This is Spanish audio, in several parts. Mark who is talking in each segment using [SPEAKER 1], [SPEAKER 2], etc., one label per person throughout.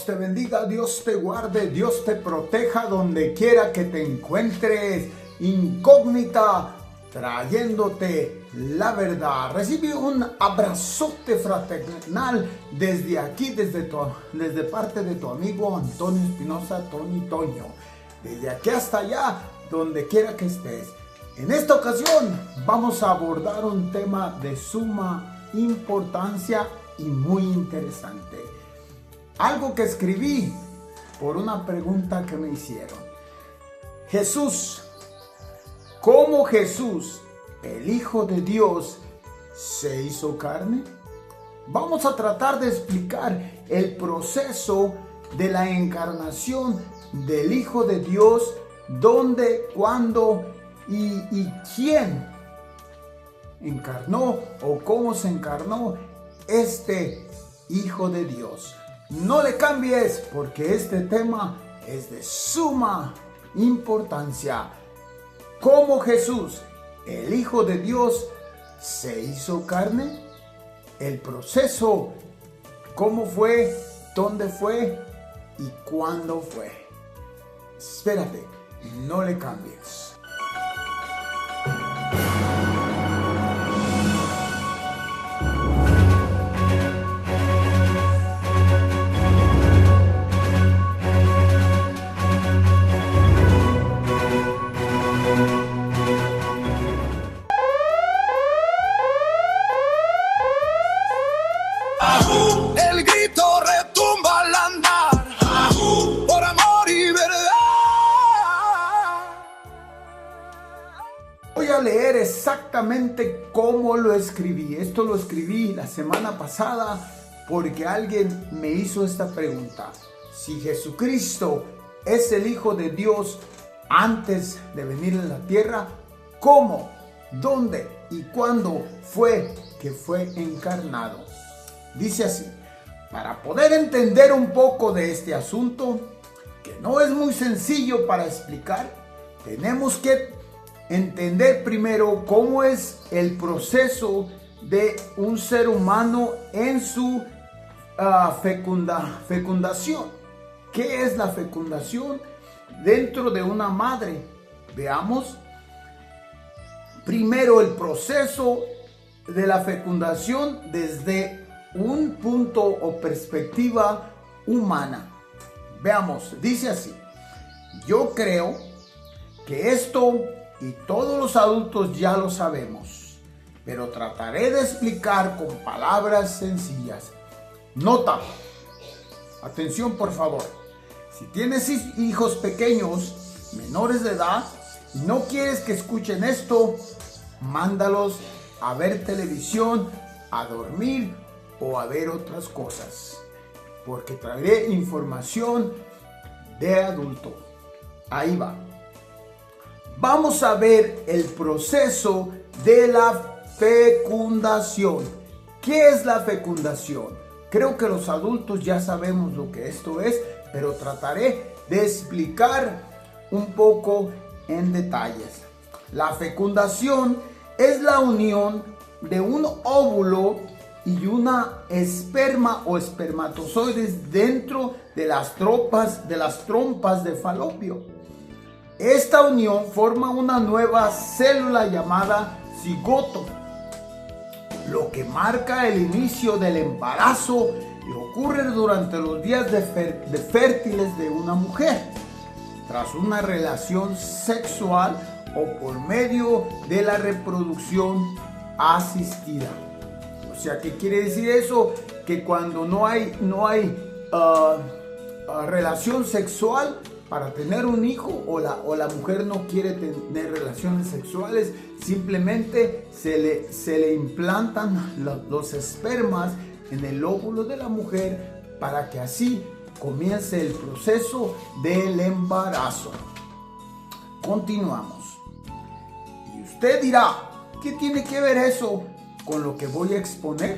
[SPEAKER 1] Dios te bendiga, Dios te guarde, Dios te proteja donde quiera que te encuentres. Incógnita, trayéndote la verdad. Recibe un abrazote fraternal desde aquí, desde parte de tu amigo Antonio Espinosa, Tony Toño. Desde aquí hasta allá, donde quiera que estés. En esta ocasión vamos a abordar un tema de suma importancia y muy interesante. Algo que escribí por una pregunta que me hicieron. Jesús, ¿cómo Jesús, el Hijo de Dios, se hizo carne? Vamos a tratar de explicar el proceso de la encarnación del Hijo de Dios, dónde, cuándo y quién encarnó o cómo se encarnó este Hijo de Dios. No le cambies, porque este tema es de suma importancia. ¿Cómo Jesús, el Hijo de Dios, se hizo carne? El proceso, cómo fue, dónde fue y cuándo fue. Espérate, no le cambies.
[SPEAKER 2] El grito retumba al andar, por amor y verdad.
[SPEAKER 1] Voy a leer exactamente cómo lo escribí. Esto lo escribí la semana pasada porque alguien me hizo esta pregunta. Si Jesucristo es el Hijo de Dios antes de venir a la tierra, ¿cómo, dónde y cuándo fue que fue encarnado? Dice así: para poder entender un poco de este asunto, que no es muy sencillo para explicar, tenemos que entender primero cómo es el proceso de un ser humano en su fecundación. ¿Qué es la fecundación dentro de una madre? Veamos primero el proceso de la fecundación desde un punto o perspectiva humana. Veamos, dice así: yo creo que esto y todos los adultos ya lo sabemos, pero trataré de explicar con palabras sencillas. Nota, atención por favor, si tienes hijos pequeños, menores de edad, y no quieres que escuchen esto, mándalos a ver televisión, a dormir o a ver otras cosas, porque traeré información de adulto. Ahí va. Vamos a ver el proceso de la fecundación. ¿Qué es la fecundación? Creo que los adultos ya sabemos lo que esto es, pero trataré de explicar un poco en detalles. La fecundación es la unión de un óvulo y una esperma o espermatozoides dentro de las trompas de Falopio. Esta unión forma una nueva célula llamada cigoto, lo que marca el inicio del embarazo y ocurre durante los días de fértiles de una mujer, tras una relación sexual o por medio de la reproducción asistida. O sea, ¿qué quiere decir eso? Que cuando no hay relación sexual para tener un hijo, o la mujer no quiere tener relaciones sexuales, simplemente se le implantan los espermas en el óvulo de la mujer para que así comience el proceso del embarazo. Continuamos. Y usted dirá, ¿qué tiene que ver eso con lo que voy a exponer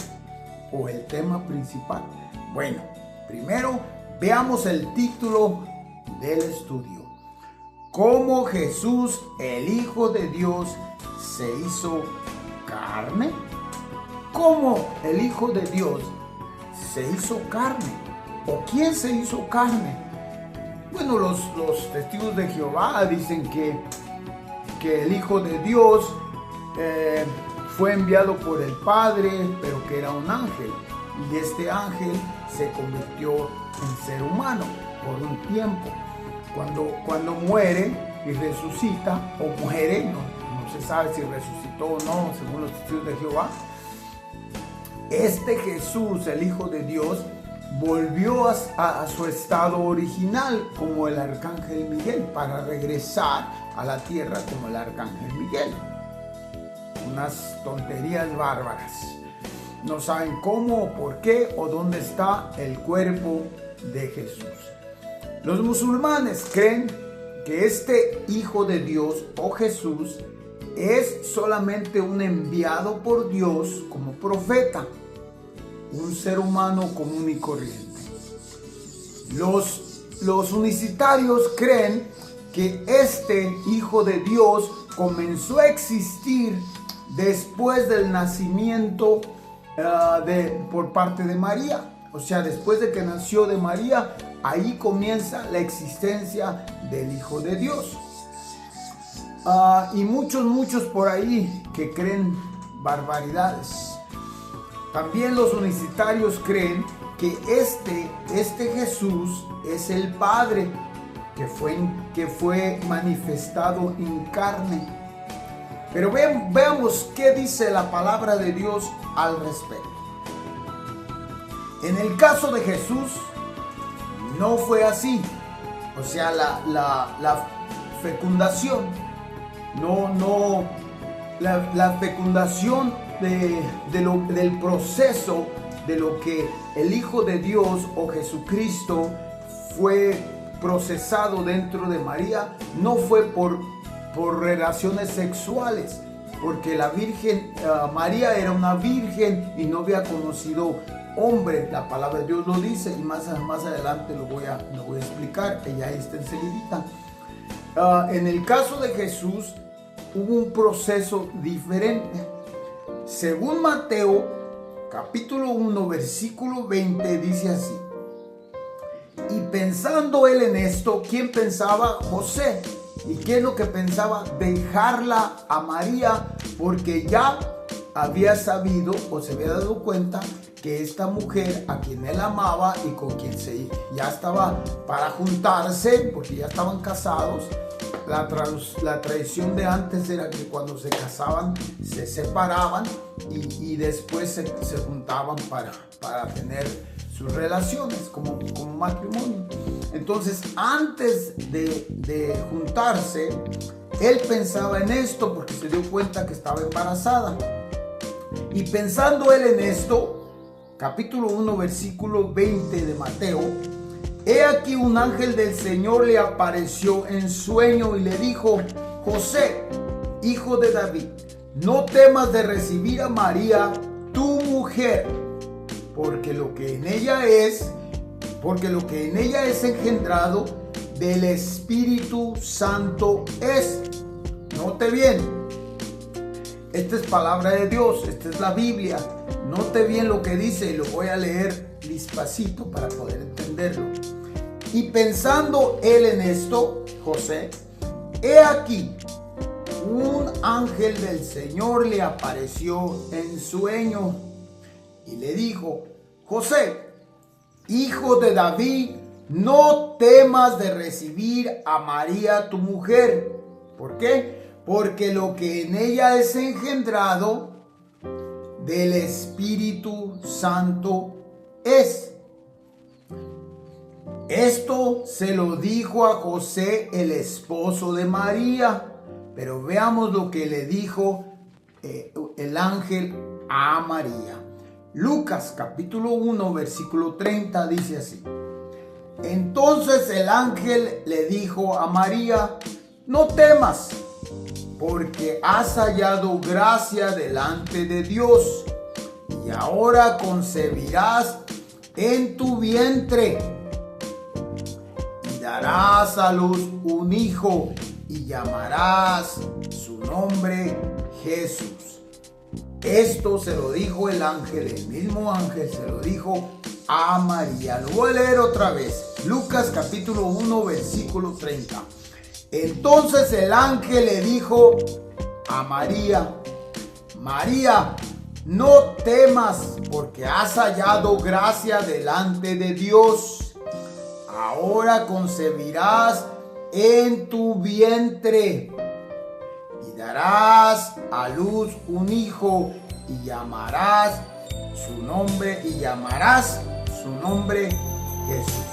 [SPEAKER 1] o el tema principal? Bueno, primero veamos el título del estudio. ¿Cómo Jesús, el Hijo de Dios, se hizo carne? ¿Cómo el Hijo de Dios se hizo carne? ¿O quién se hizo carne? Bueno, los testigos de Jehová dicen que el Hijo de Dios fue enviado por el Padre, pero que era un ángel. Y este ángel se convirtió en ser humano por un tiempo. Cuando muere y resucita, o muere, no se sabe si resucitó o no, según los testigos de Jehová, este Jesús, el Hijo de Dios, volvió a su estado original como el arcángel Miguel, para regresar a la tierra como el arcángel Miguel. Unas tonterías bárbaras. No saben cómo, por qué o dónde está el cuerpo de Jesús. Los musulmanes creen que este Hijo de Dios o Jesús es solamente un enviado por Dios como profeta, un ser humano común y corriente. Los unicitarios creen que este Hijo de Dios comenzó a existir después del nacimiento por parte de María. O sea, después de que nació de María, ahí comienza la existencia del Hijo de Dios. Y muchos por ahí que creen barbaridades. También los unicitarios creen que este Jesús es el Padre que fue manifestado en carne. Pero veamos qué dice la palabra de Dios al respecto. En el caso de Jesús, no fue así. O sea, la fecundación, la fecundación del proceso de lo que el Hijo de Dios o Jesucristo fue procesado dentro de María, no fue por relaciones sexuales, porque la Virgen María era una virgen y no había conocido hombre. La palabra de Dios lo dice, y más adelante lo voy a explicar, que ya está enseguidita. En el caso de Jesús hubo un proceso diferente. Según Mateo capítulo 1 versículo 20 dice así: y pensando él en esto, ¿quién pensaba? José. ¿Y qué es lo que pensaba? Dejarla a María, porque ya había sabido o se había dado cuenta que esta mujer a quien él amaba y con quien ya estaba para juntarse, porque ya estaban casados. La tradición de antes era que cuando se casaban se separaban y después se juntaban para tener sus relaciones como matrimonio. Entonces, antes de juntarse, él pensaba en esto porque se dio cuenta que estaba embarazada. Y pensando él en esto, capítulo 1, versículo 20 de Mateo: he aquí un ángel del Señor le apareció en sueño y le dijo: José, hijo de David, no temas de recibir a María, tu mujer, porque lo que en ella es engendrado del Espíritu Santo es. Note bien, esta es palabra de Dios, esta es la Biblia. Note bien lo que dice y lo voy a leer despacito para poder entenderlo. Y pensando él en esto, José, he aquí, un ángel del Señor le apareció en sueño y le dijo: José, hijo de David, no temas de recibir a María tu mujer. ¿Por qué? Porque lo que en ella es engendrado del Espíritu Santo es. Esto se lo dijo a José, el esposo de María. Pero veamos lo que le dijo el ángel a María. Lucas capítulo 1 versículo 30 dice así: entonces el ángel le dijo a María: no temas, porque has hallado gracia delante de Dios, y ahora concebirás en tu vientre, y darás a luz un hijo, y llamarás su nombre Jesús. Esto se lo dijo el ángel, el mismo ángel se lo dijo a María. Lo voy a leer otra vez. Lucas capítulo 1 versículo 30. Entonces el ángel le dijo a María: María, no temas, porque has hallado gracia delante de Dios. Ahora concebirás en tu vientre y darás a luz un hijo y llamarás su nombre Jesús.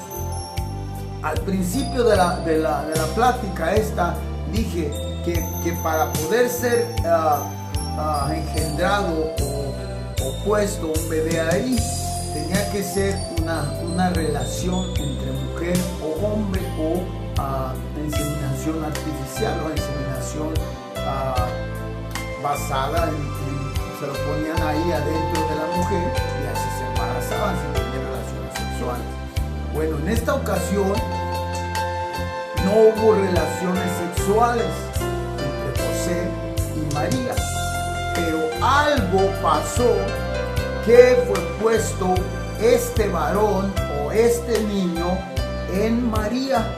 [SPEAKER 1] Al principio de la plática esta dije que para poder ser engendrado o puesto un bebé ahí, tenía que ser una relación entre mujer o hombre, o inseminación artificial o inseminación basada se lo ponían ahí adentro de la mujer y así se embarazaban sin tener relaciones sexuales. Bueno, en esta ocasión no hubo relaciones sexuales entre José y María, pero algo pasó que fue puesto este varón o este niño en María.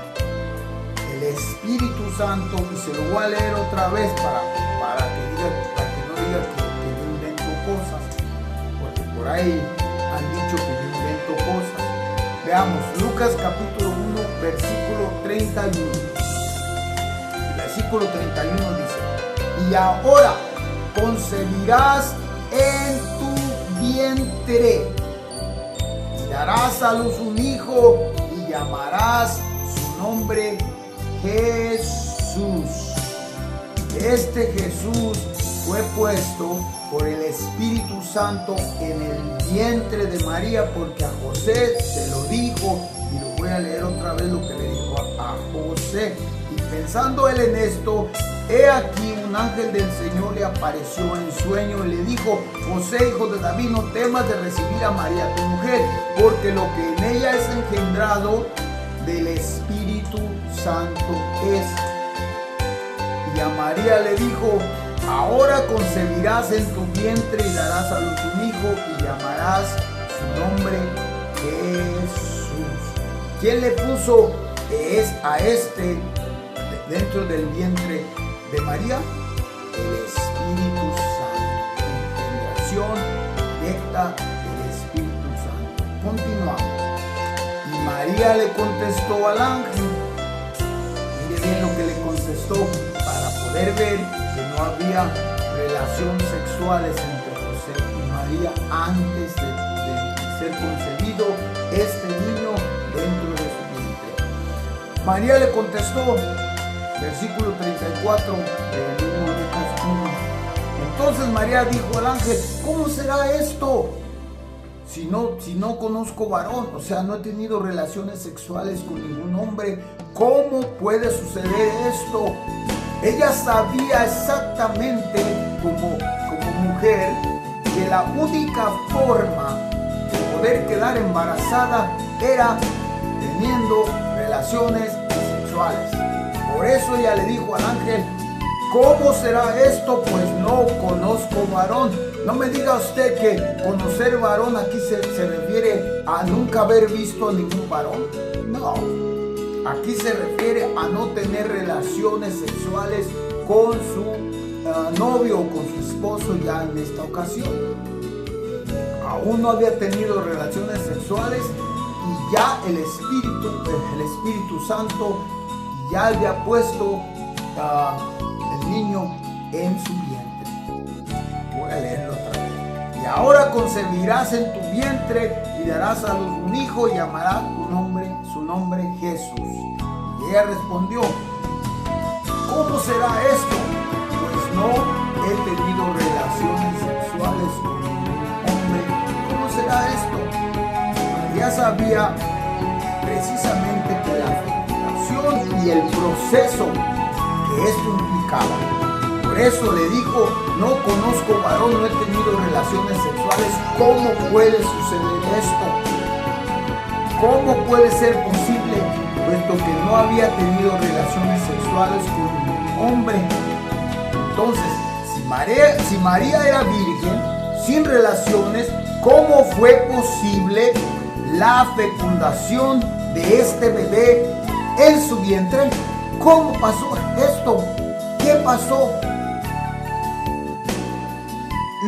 [SPEAKER 1] El Espíritu Santo, y se lo voy a leer otra vez para que no diga que yo invento cosas, porque por ahí han dicho que yo invento cosas. Veamos, Lucas capítulo 1, versículo 31. El versículo 31 dice: y ahora concebirás en tu vientre y darás a luz un hijo y llamarás su nombre Jesús. Este Jesús fue puesto por el Espíritu Santo en el vientre de María, porque a José se lo dijo, y lo voy a leer otra vez lo que le dijo a José. Y pensando él en esto, he aquí un ángel del Señor le apareció en sueño y le dijo: José, hijo de David, no temas de recibir a María tu mujer, porque lo que en ella es engendrado del Espíritu Santo es. Y a María le dijo: ahora concebirás en tu vientre y darás a luz un hijo y llamarás su nombre Jesús. ¿Quién le puso a este dentro del vientre de María? El Espíritu Santo. Engendración directa del Espíritu Santo. Continuamos. Y María le contestó al ángel. Mire bien lo que le contestó para poder ver que no había relaciones sexuales entre José y María antes de ser concebido este niño dentro de su vientre. María le contestó, versículo 34 del libro de Lucas 1. Entonces María dijo al ángel: ¿cómo será esto? Si no conozco varón, o sea, no he tenido relaciones sexuales con ningún hombre, ¿cómo puede suceder esto? Ella sabía exactamente como mujer que la única forma de poder quedar embarazada era teniendo relaciones sexuales. Por eso ella le dijo al ángel: ¿cómo será esto? Pues no conozco varón. No me diga usted que conocer varón aquí se refiere a nunca haber visto a ningún varón. No, aquí se refiere a no tener relaciones sexuales con su novio o con su esposo ya en esta ocasión. Aún no había tenido relaciones sexuales y ya el Espíritu Santo ya había puesto el niño en su vientre. Voy a leerlo otra vez. Y ahora concebirás en tu vientre y darás a luz un hijo y llamarás su nombre Jesús. Y ella respondió: ¿cómo será esto? Pues no he tenido relaciones sexuales con ningún hombre. ¿Cómo será esto? María sabía precisamente que la fecundación y el proceso que esto implicaba. Por eso le dijo: no conozco varón, no he tenido relaciones sexuales. ¿Cómo puede suceder esto? ¿Cómo puede ser posible? Puesto que no había tenido relaciones sexuales con ningún hombre. Entonces, si María era virgen, sin relaciones, ¿cómo fue posible la fecundación de este bebé en su vientre. ¿Cómo pasó esto? ¿Qué pasó?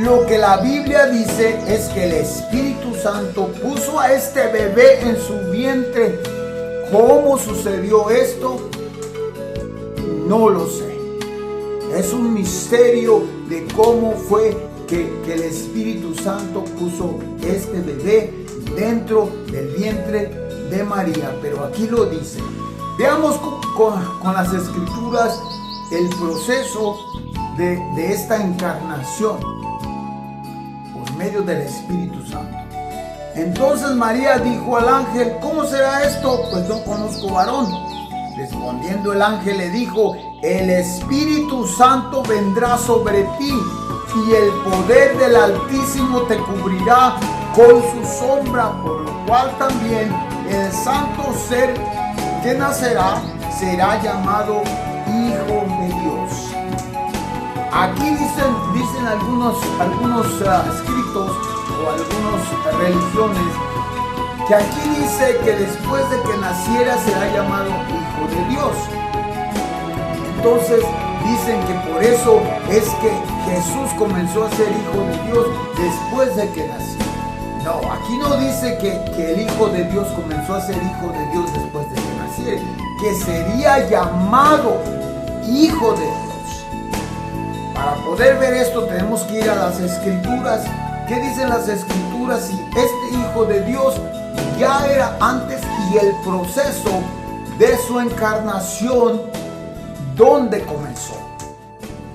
[SPEAKER 1] Lo que la Biblia dice es que el Espíritu Santo puso a este bebé en su vientre. ¿Cómo sucedió esto? No lo sé. Es un misterio de cómo fue que el Espíritu Santo puso este bebé dentro del vientre de María. Pero aquí lo dice. Veamos con las Escrituras el proceso de esta encarnación por medio del Espíritu Santo. Entonces María dijo al ángel: ¿cómo será esto? Pues no conozco varón. Respondiendo el ángel le dijo: el Espíritu Santo vendrá sobre ti y el poder del Altísimo te cubrirá con su sombra, por lo cual también el santo ser que nacerá será llamado Hijo de Dios. Aquí dicen algunos escritos o algunas religiones que aquí dice que después de que naciera será llamado Hijo de Dios. Entonces dicen que por eso es que Jesús comenzó a ser Hijo de Dios después de que nació. No, aquí no dice que el Hijo de Dios comenzó a ser Hijo de Dios después de que naciera, que sería llamado Hijo de Dios. Para poder ver esto tenemos que ir a las Escrituras. ¿Qué dicen las Escrituras? Si este Hijo de Dios ya era antes y el proceso de su encarnación, ¿dónde comenzó?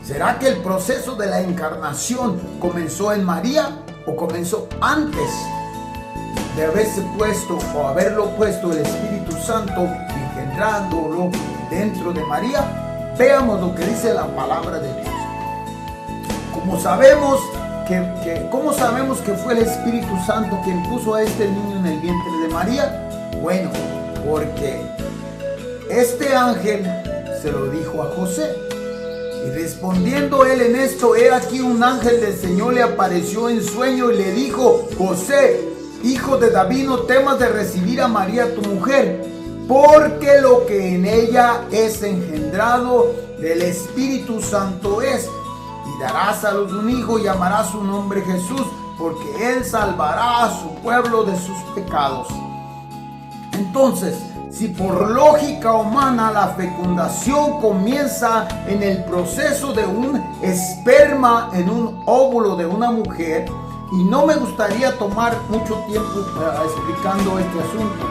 [SPEAKER 1] ¿Será que el proceso de la encarnación comenzó en María o comenzó antes de haberse puesto o haberlo puesto el Espíritu Santo, engendrándolo dentro de María? Veamos lo que dice la palabra de Dios. ¿Cómo sabemos que fue el Espíritu Santo quien puso a este niño en el vientre de María? Bueno, porque este ángel se lo dijo a José. Y respondiendo él en esto, he aquí un ángel del Señor le apareció en sueño y le dijo: José, hijo de David, no temas de recibir a María tu mujer, porque lo que en ella es engendrado del Espíritu Santo es. Y darás a luz un hijo y llamarás su nombre Jesús, porque él salvará a su pueblo de sus pecados. Entonces, si por lógica humana la fecundación comienza en el proceso de un esperma en un óvulo de una mujer, y no me gustaría tomar mucho tiempo explicando este asunto,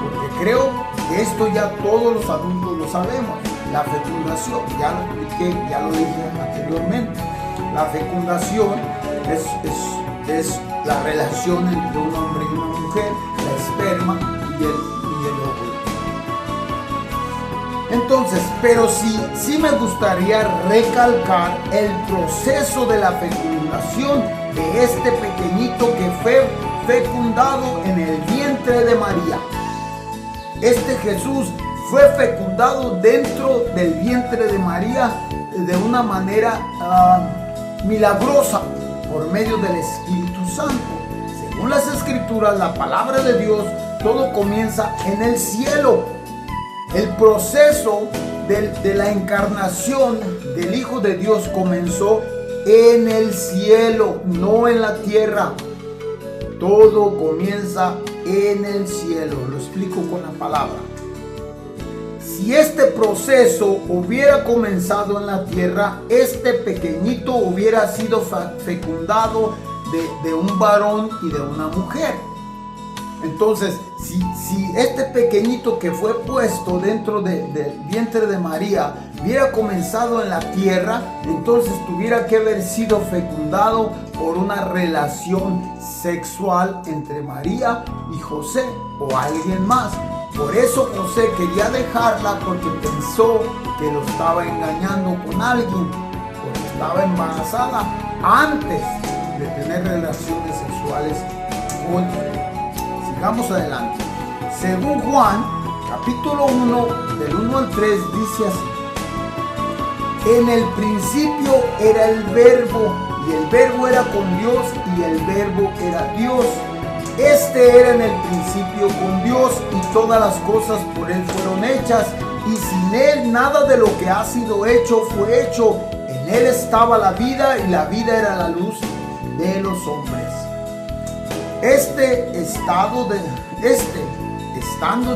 [SPEAKER 1] porque creo que esto ya todos los adultos lo sabemos. La fecundación, ya lo expliqué, ya lo dije anteriormente. La fecundación es la relación entre un hombre y una mujer, la esperma y el óvulo. Entonces, pero sí me gustaría recalcar el proceso de la fecundación de este pequeñito que fue fecundado en el vientre de María. Este Jesús fue fecundado dentro del vientre de María de una manera milagrosa por medio del Espíritu Santo. Según las Escrituras, la palabra de Dios, todo comienza en el cielo. El proceso de la encarnación del Hijo de Dios comenzó en el cielo, no en la tierra. Todo comienza en el cielo. Lo explico con la palabra. Si este proceso hubiera comenzado en la tierra, este pequeñito hubiera sido fecundado de un varón y de una mujer. Entonces, si este pequeñito que fue puesto dentro del vientre de María hubiera comenzado en la tierra, entonces tuviera que haber sido fecundado por una relación sexual entre María y José o alguien más. Por eso José quería dejarla, porque pensó que lo estaba engañando con alguien, porque estaba embarazada antes de tener relaciones sexuales con él. Sigamos adelante. Según Juan, capítulo 1, del 1 al 3, dice así: en el principio era el Verbo, y el Verbo era con Dios, y el Verbo era Dios. Este era en el principio con Dios y todas las cosas por Él fueron hechas y sin Él nada de lo que ha sido hecho fue hecho. En Él estaba la vida y la vida era la luz de los hombres. Estando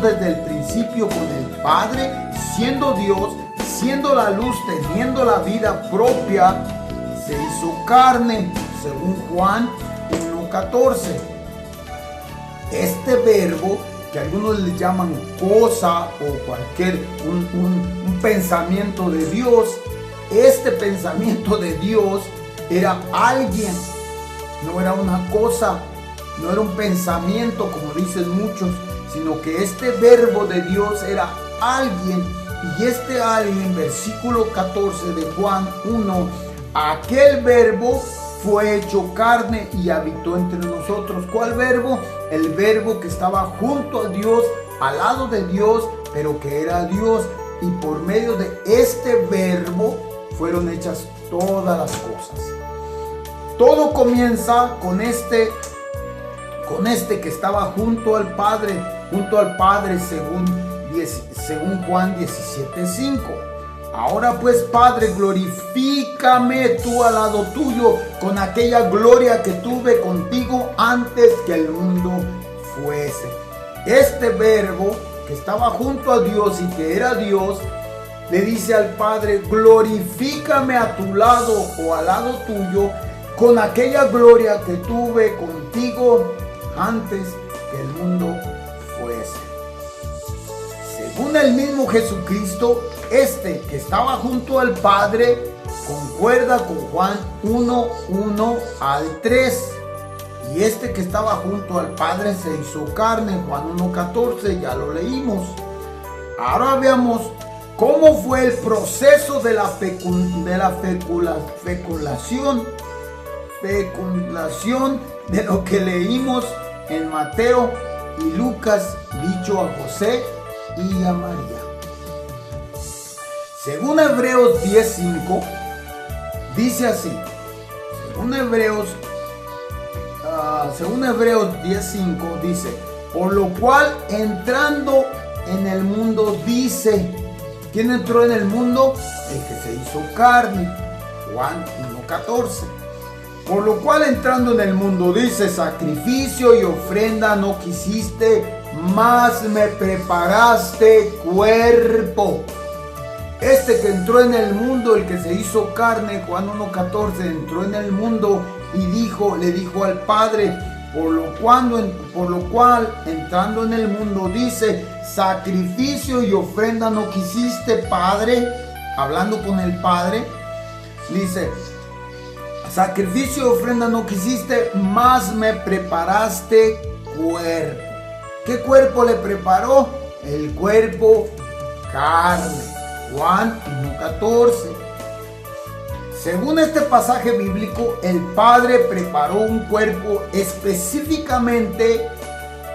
[SPEAKER 1] desde el principio con el Padre, siendo Dios, siendo la luz, teniendo la vida propia, se hizo carne, según Juan 1:14. Este verbo, que algunos le llaman cosa o cualquier un pensamiento de Dios, este pensamiento de Dios era alguien, no era una cosa, no era un pensamiento como dicen muchos, sino que este verbo de Dios era alguien. Y este alguien, versículo 14 de Juan 1, aquel verbo fue hecho carne y habitó entre nosotros. ¿Cuál verbo? El verbo que estaba junto a Dios, al lado de Dios, pero que era Dios. Y por medio de este verbo fueron hechas todas las cosas. Todo comienza con este que estaba junto al Padre según Juan 17:5. Ahora pues, Padre, glorifícame tú al lado tuyo con aquella gloria que tuve contigo antes que el mundo fuese. Este verbo que estaba junto a Dios y que era Dios, le dice al Padre, glorifícame a tu lado o al lado tuyo con aquella gloria que tuve contigo antes que el mundo fuese. Según el mismo Jesucristo, este que estaba junto al Padre concuerda con Juan 1:1 al 3. Y este que estaba junto al Padre se hizo carne, Juan 1:14, ya lo leímos. Ahora veamos cómo fue el proceso de la fecundación de lo que leímos en Mateo y Lucas, dicho a José y a María. Según Hebreos 10:5, dice así. Según Hebreos 10:5 dice, por lo cual entrando en el mundo dice, ¿quién entró en el mundo? El que se hizo carne, Juan 1:14. Por lo cual entrando en el mundo dice, sacrificio y ofrenda no quisiste, mas me preparaste cuerpo. Este que entró en el mundo, el que se hizo carne, Juan 1:14, entró en el mundo y le dijo al Padre, por lo cual entrando en el mundo dice, sacrificio y ofrenda no quisiste, Padre, hablando con el Padre, dice, sacrificio y ofrenda no quisiste, mas me preparaste cuerpo. ¿Qué cuerpo le preparó? El cuerpo carne. Juan 1:14. Según este pasaje bíblico, el Padre preparó un cuerpo específicamente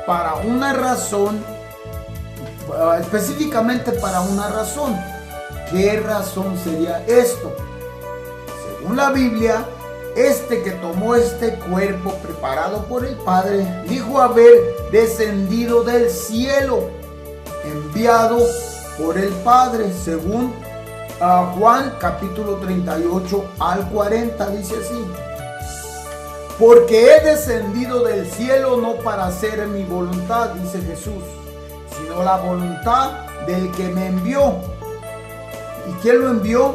[SPEAKER 1] para una razón. ¿Qué razón sería esto? Según la Biblia, este que tomó este cuerpo preparado por el Padre, dijo haber descendido del cielo, enviado por el Padre, según Juan capítulo 38 al 40, dice así. Porque he descendido del cielo no para hacer mi voluntad, dice Jesús, sino la voluntad del que me envió. ¿Y quién lo envió?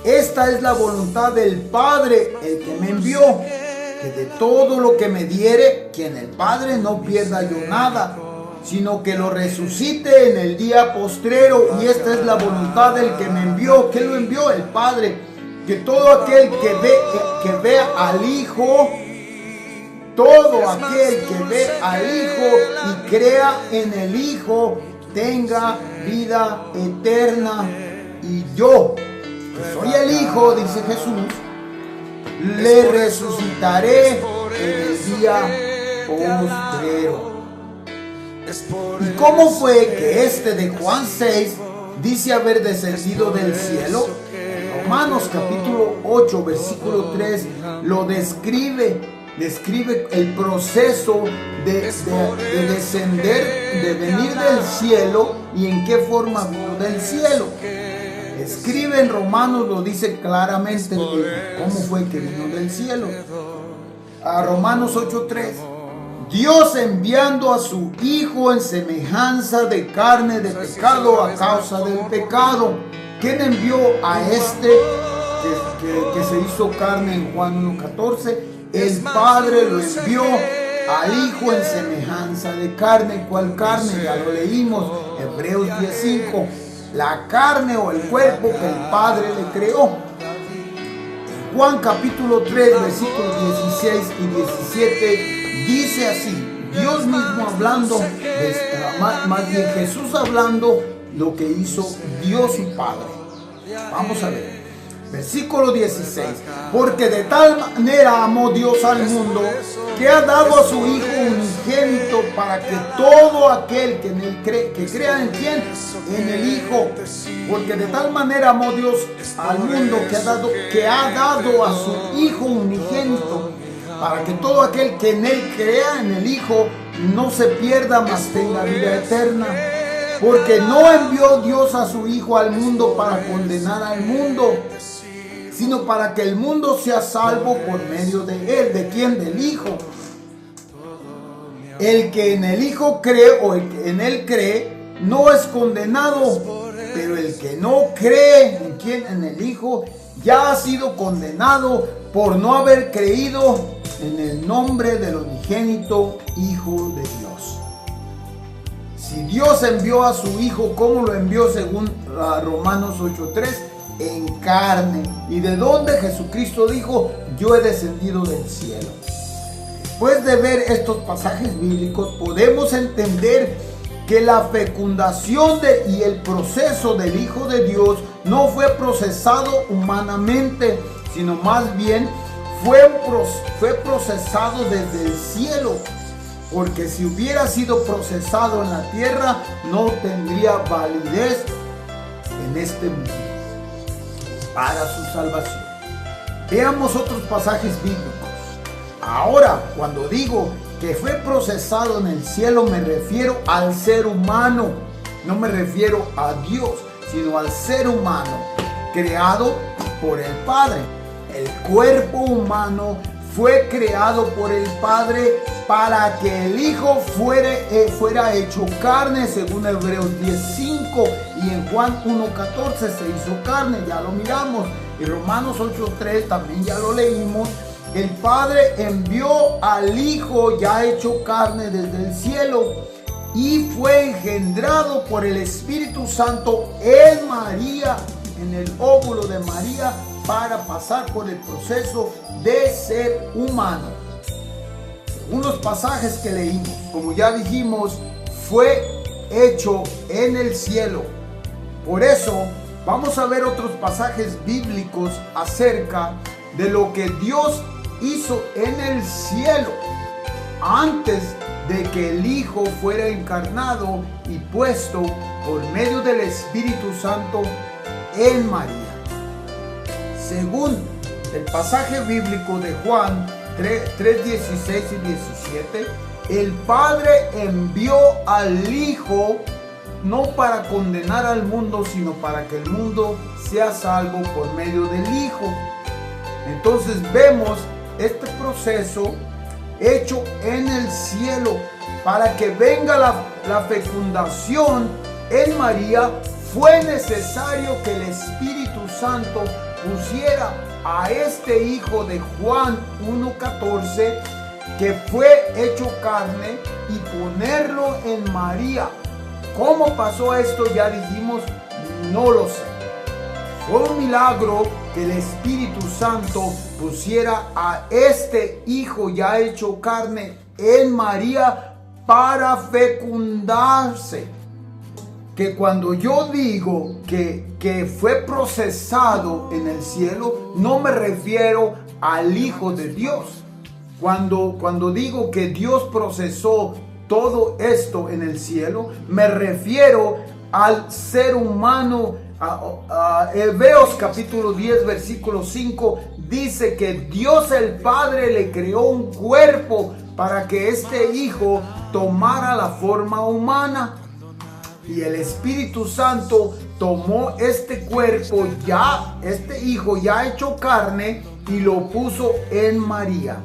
[SPEAKER 1] Esta es la voluntad del Padre, el que me envió, que de todo lo que me diere, que en el Padre no pierda yo nada, sino que lo resucite en el día postrero. Y esta es la voluntad del que me envió. ¿Quién lo envió? El Padre. Que todo aquel que ve al Hijo, todo aquel que ve al Hijo y crea en el Hijo, tenga vida eterna. Y yo, que soy el Hijo, dice Jesús, le resucitaré en el día postrero. ¿Y cómo fue que este de Juan 6 dice haber descendido del cielo? Romanos capítulo 8 versículo 3 lo describe. describe el proceso de descender, de venir del cielo y en qué forma vino del cielo. Escribe en Romanos, lo dice claramente cómo fue que vino del cielo. A Romanos 8:3. Dios enviando a su Hijo en semejanza de carne de pecado a causa del pecado. ¿Quién envió a este que se hizo carne en Juan 1:14? El Padre lo envió al Hijo en semejanza de carne. ¿Cuál carne? Ya lo leímos, Hebreos 10:5. La carne o el cuerpo que el Padre le creó. Juan capítulo 3, versículos 16 y 17 dice así, Dios mismo hablando, más bien Jesús hablando lo que hizo Dios su Padre. Vamos a ver. Versículo 16. Porque de tal manera amó Dios al mundo que ha dado a su Hijo unigénito para que todo aquel que en él cree, que crea en quién, en el Hijo. Porque de tal manera amó Dios al mundo que ha dado a su Hijo unigénito para que todo aquel que en él crea en el Hijo no se pierda, mas tenga vida eterna. Porque no envió Dios a su Hijo al mundo para condenar al mundo, sino para que el mundo sea salvo por medio de él. ¿De quién? Del Hijo. El que en el Hijo cree o el que en él cree no es condenado, pero el que no cree en quien, en el Hijo, ya ha sido condenado por no haber creído en el nombre del unigénito Hijo de Dios. Si Dios envió a su Hijo, ¿cómo lo envió según Romanos 8:3? En carne. ¿Y de dónde? Jesucristo dijo, yo he descendido del cielo. Después de ver estos pasajes bíblicos, podemos entender que la fecundación y el proceso del Hijo de Dios no fue procesado humanamente, sino más bien fue procesado desde el cielo. Porque si hubiera sido procesado en la tierra, no tendría validez en este mundo para su salvación. Veamos otros pasajes bíblicos. Ahora, cuando digo que fue procesado en el cielo, me refiero al ser humano. No me refiero a Dios, sino al ser humano, creado por el Padre. El cuerpo humano fue creado por el Padre para que el Hijo fuera hecho carne, según Hebreos 10:5, y en Juan 1:14 se hizo carne, ya lo miramos, y Romanos 8:3 también ya lo leímos. El Padre envió al Hijo ya hecho carne desde el cielo y fue engendrado por el Espíritu Santo en María, en el óvulo de María, para pasar por el proceso de ser humano. Según los pasajes que leímos, como ya dijimos, fue hecho en el cielo. Por eso vamos a ver otros pasajes bíblicos acerca de lo que Dios hizo en el cielo antes de que el Hijo fuera encarnado y puesto por medio del Espíritu Santo en María. Según el pasaje bíblico de Juan 3:16 y 17, el Padre envió al Hijo no para condenar al mundo, sino para que el mundo sea salvo por medio del Hijo. Entonces vemos este proceso hecho en el cielo para que venga la fecundación en María. Fue necesario que el Espíritu Santo pusiera a este Hijo de Juan 1:14, que fue hecho carne, y ponerlo en María. ¿Cómo pasó esto? Ya dijimos, no lo sé. Fue un milagro que el Espíritu Santo pusiera a este Hijo ya hecho carne en María para fecundarse. Que cuando yo digo que fue procesado en el cielo, no me refiero al Hijo de Dios. Cuando digo que Dios procesó todo esto en el cielo, me refiero al ser humano Hebreos capítulo 10 versículo 5 dice que Dios el Padre le creó un cuerpo para que este hijo tomara la forma humana. Y el Espíritu Santo tomó este cuerpo, este hijo ya hecho carne, y lo puso en María.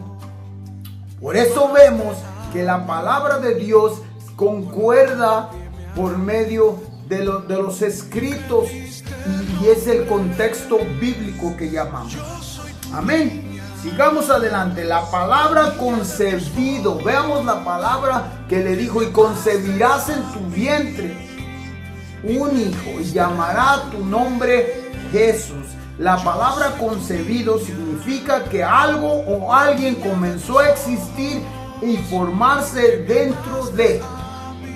[SPEAKER 1] Por eso vemos que la palabra de Dios concuerda por medio de los escritos, y es el contexto bíblico que llamamos. Amén. Sigamos adelante. La palabra concebido. Veamos la palabra que le dijo: y concebirás en tu vientre un hijo y llamará tu nombre Jesús. La palabra concebido significa que algo o alguien comenzó a existir y formarse dentro de.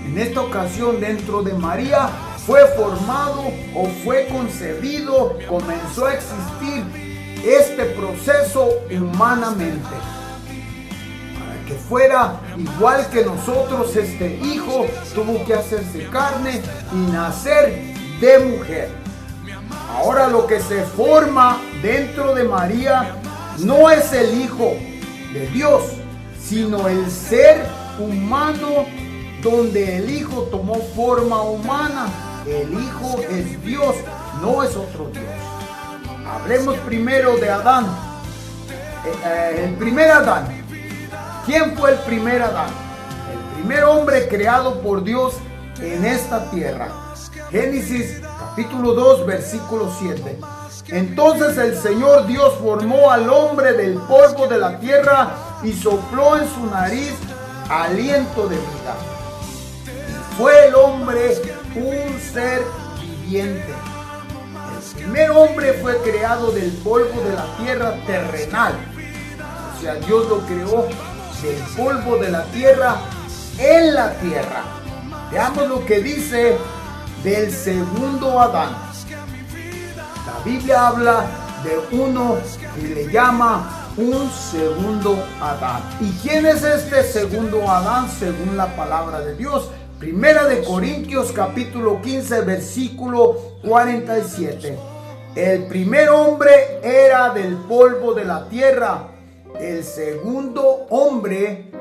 [SPEAKER 1] En esta ocasión, dentro de María, fue formado o fue concebido, comenzó a existir este proceso humanamente. Para que fuera igual que nosotros, este hijo tuvo que hacerse carne y nacer de mujer. Ahora lo que se forma dentro de María no es el Hijo de Dios, sino el ser humano, donde el Hijo tomó forma humana. El Hijo es Dios, no es otro Dios. Hablemos primero de Adán. El primer Adán. ¿Quién fue el primer Adán? El primer hombre creado por Dios en esta tierra. Génesis capítulo 2 versículo 7. Entonces el Señor Dios formó al hombre del polvo de la tierra y sopló en su nariz aliento de vida. Y fue el hombre un ser viviente. El primer hombre fue creado del polvo de la tierra terrenal. O sea, Dios lo creó del polvo de la tierra en la tierra. Veamos lo que dice del segundo Adán. La Biblia habla de uno que le llama un segundo Adán. ¿Y quién es este segundo Adán según la palabra de Dios? Primera de Corintios capítulo 15 versículo 47. El primer hombre era del polvo de la tierra, el segundo hombre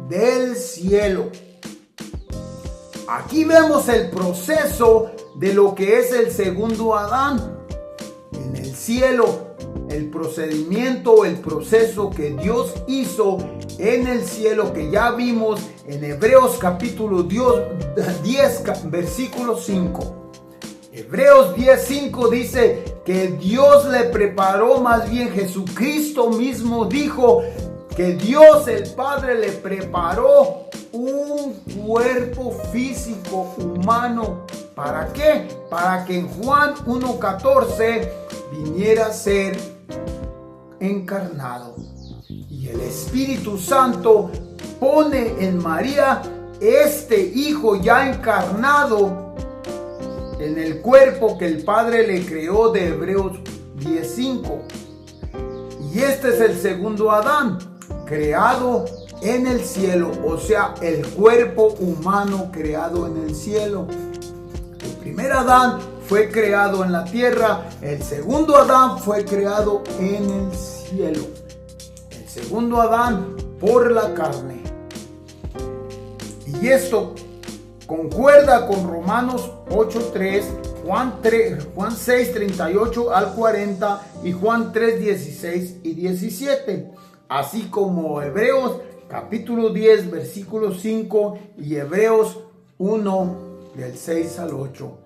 [SPEAKER 1] del cielo. Aquí vemos el proceso de lo que es el segundo Adán. En el cielo, el procedimiento, el proceso que Dios hizo en el cielo, que ya vimos en Hebreos capítulo 10 versículo 5. Hebreos 10:5 dice que Dios le preparó, más bien Jesucristo mismo dijo que Dios el Padre le preparó un cuerpo físico humano. ¿Para qué? Para que en Juan 1:14 viniera a ser encarnado. Y el Espíritu Santo pone en María este hijo ya encarnado en el cuerpo que el Padre le creó de Hebreos 10:5. Y este es el segundo Adán, creado en el cielo, o sea, el cuerpo humano creado en el cielo. El primer Adán fue creado en la tierra, el segundo Adán fue creado en el cielo. El segundo Adán por la carne. Y esto concuerda con Romanos 8:3, Juan 6:38 al 40 y Juan 3:16 y 17. Así como Hebreos capítulo 10 versículo 5 y Hebreos 1 del 6 al 8.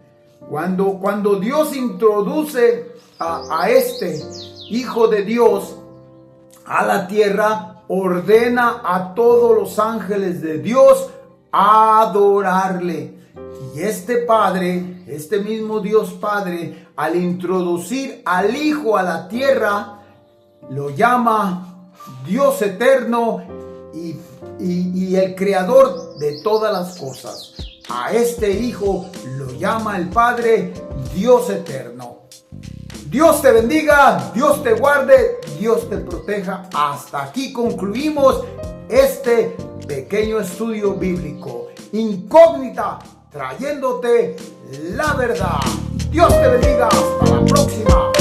[SPEAKER 1] Cuando Dios introduce a este Hijo de Dios a la tierra, ordena a todos los ángeles de Dios a adorarle. Y este Padre, este mismo Dios Padre, al introducir al Hijo a la tierra, lo llama Dios eterno y el creador de todas las cosas. A este Hijo lo llama el Padre Dios eterno. Dios te bendiga, Dios te guarde, Dios te proteja. Hasta aquí concluimos este pequeño estudio bíblico. Incógnita trayéndote la verdad. Dios te bendiga, hasta la próxima.